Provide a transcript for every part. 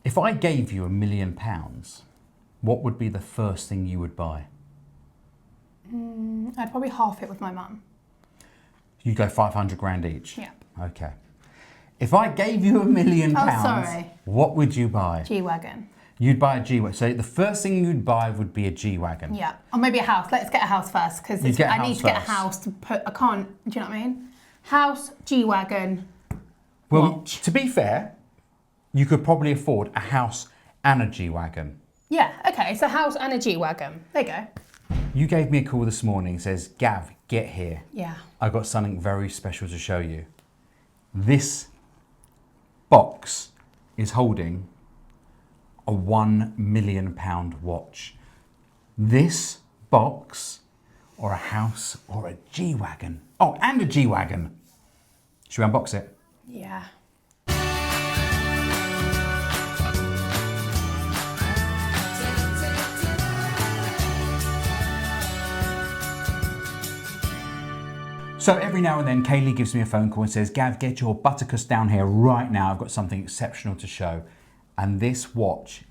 If I gave you £1 million, what would be the first thing you would buy? I'd probably half it with my mum. You go 500 grand each? Yeah. Okay. If I gave you £1 million, what would you buy? G-Wagon. You'd buy a G-Wagon. So the first thing you'd buy would be a G-Wagon. Yeah. Or maybe a house. Let's get a house first because I need to get a house to put, I can't, do you know what I mean? House, G-Wagon, watch. To be fair, you could probably afford a house and a G-Wagon. Yeah, okay, so house and a G-Wagon. There you go. You gave me a call this morning, says, Gav, get here. Yeah. I've got something very special to show you. This box is holding a £1 million watch. This box, or a house, or a G-Wagon. Oh, and a G-Wagon. Should we unbox it? Yeah. So every now and then, Kaylie gives me a phone call and says, Gav, get your buttercuss down here right now. I've got something exceptional to show. And this watch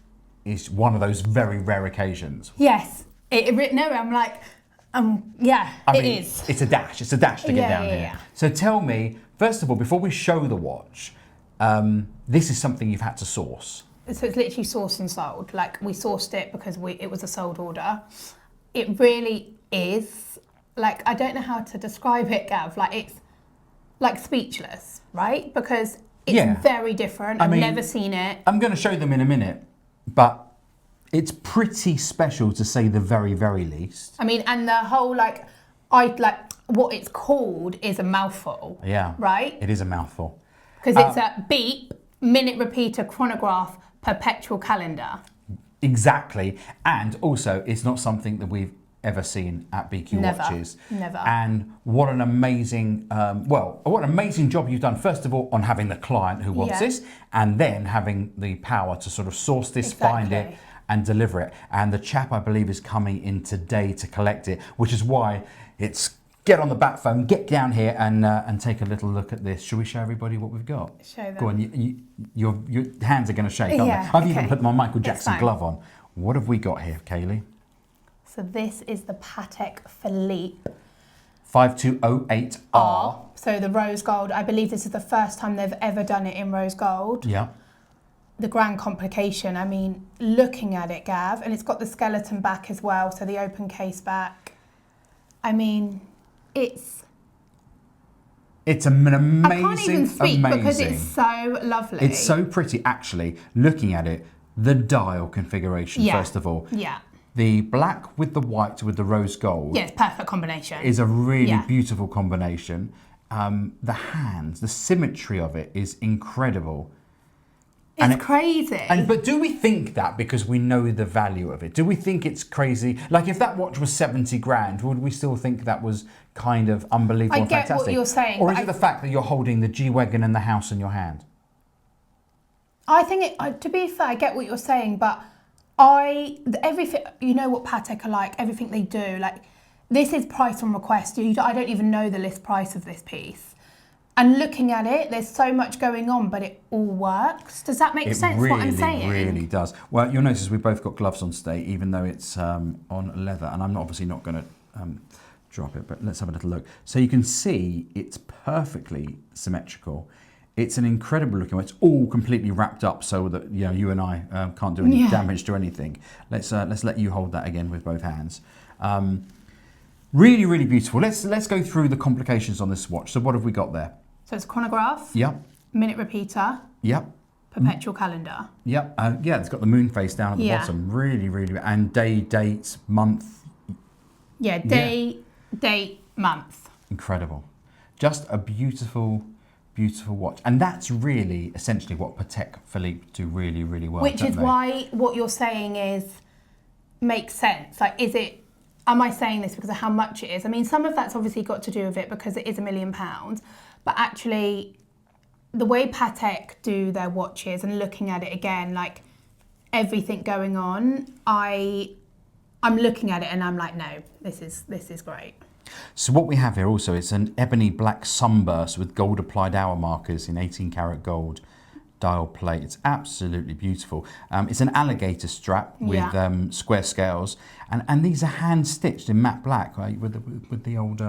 is one of those very rare occasions. Yes. I'm like, yeah, it is. It's a dash. It's a dash to get down here. Yeah. So tell me, first of all, before we show the watch, this is something you've had to source. So it's literally sourced and sold. Like, we sourced it because it was a sold order. It really is. Like, I don't know how to describe it, Gav. Like, it's like speechless, right? Because it's very different. I've never seen it. I'm going to show them in a minute, but it's pretty special to say the very, very least. I mean, and the whole what it's called is a mouthful. Yeah. Right? It is a mouthful. Because it's a beep, minute repeater, chronograph, perpetual calendar. Exactly. And also, it's not something that we've ever seen at BQ Watches. Never. And what an amazing, what an amazing job you've done, first of all, on having the client who wants this, and then having the power to sort of source this, find it, and deliver it. And the chap, I believe, is coming in today to collect it, which is why it's get on the bat phone, get down here and take a little look at this. Shall we show everybody what we've got? Show them. Go on, your hands are going to shake, aren't they? I've even put my Michael Jackson glove on. What have we got here, Kaylie? So this is the Patek Philippe 5208R. So the rose gold. I believe this is the first time they've ever done it in rose gold. Yeah. The grand complication. I mean, looking at it, Gav, and it's got the skeleton back as well. So the open case back. I mean, it's an amazing, I can't even speak because it's so lovely. It's so pretty, actually. Looking at it, the dial configuration, first of all. Yeah. The black with the white with the rose gold. Yeah, it's perfect combination. Is a really beautiful combination. The hands, the symmetry of it is incredible. It's crazy. But do we think that because we know the value of it? Do we think it's crazy? Like, if that watch was 70 grand, would we still think that was kind of unbelievable and fantastic? I get what you're saying. Or is it the fact that you're holding the G-Wagon and the house in your hand? I think to be fair, I get what you're saying, but everything, you know what Patek are like, everything they do, like, this is price on request. I don't even know the list price of this piece. And looking at it, there's so much going on, but it all works. Does that make sense, what I'm saying? It really does. Well, you'll notice we've both got gloves on today, even though it's on leather, and I'm obviously not going to drop it, but let's have a little look. So you can see it's perfectly symmetrical. It's an incredible looking one. It's all completely wrapped up so that you and I can't do any damage to anything. Let's let you hold that again with both hands. Really, really beautiful. Let's go through the complications on this watch. So what have we got there? So it's chronograph. Yep. Minute repeater. Yep. Perpetual calendar. Yep. It's got the moon face down at the bottom. Really, really, and day, date, month. Yeah, date, month. Incredible. Just a beautiful, beautiful watch. And that's really essentially what Patek Philippe do really, really well. Which is why what you're saying makes sense. Like, am I saying this because of how much it is? I mean, some of that's obviously got to do with it because it is £1 million, but actually the way Patek do their watches and looking at it again, like everything going on, I'm looking at it and I'm like, no, this is great. So what we have here also is an ebony black sunburst with gold applied hour markers in 18 karat gold. dial plate. It's absolutely beautiful. It's an alligator strap with Yeah. square scales, and these are hand stitched in matte black, right, with the old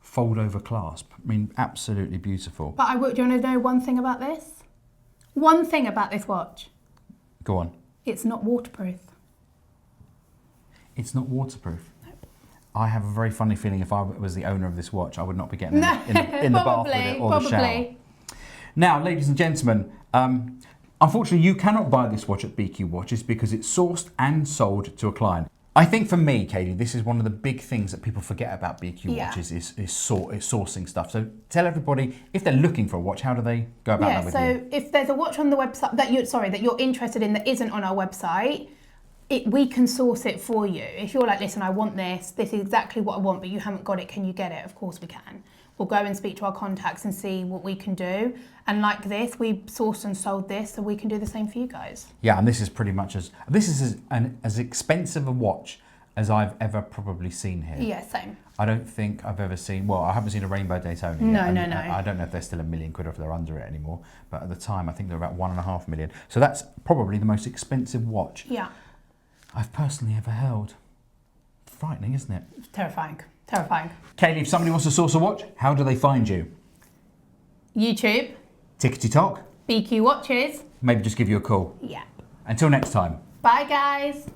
fold over clasp. I mean, absolutely beautiful. But do you want to know one thing about this? One thing about this watch. Go on. It's not waterproof. It's not waterproof. I have a very funny feeling if I was the owner of this watch, I would not be getting in the bath with it or the shower. Now, ladies and gentlemen, unfortunately you cannot buy this watch at BQ Watches because it's sourced and sold to a client. I think for me, Kaylie, this is one of the big things that people forget about BQ Watches is sourcing stuff. So tell everybody, if they're looking for a watch, how do they go about that with you? So if there's a watch on the website that you're interested in that isn't on our website, we can source it for you. If you're like, listen, I want this is exactly what I want, but you haven't got it, can you get it? Of course we can. We'll go and speak to our contacts and see what we can do. And like this, we sourced and sold this, so we can do the same for you guys. Yeah, and this is pretty much as expensive a watch as I've ever probably seen here. Yeah, same. I don't think I've ever seen, well, I haven't seen a Rainbow Daytona yet. No. I don't know if they're still £1 million or if they're under it anymore. But at the time, I think they're about 1.5 million. So that's probably the most expensive watch I've personally ever held. Frightening, isn't it? Terrifying. Terrifying. Kaylie, if somebody wants to source a watch, how do they find you? YouTube. Tickety Tock. BQ Watches. Maybe just give you a call. Yeah. Until next time. Bye, guys.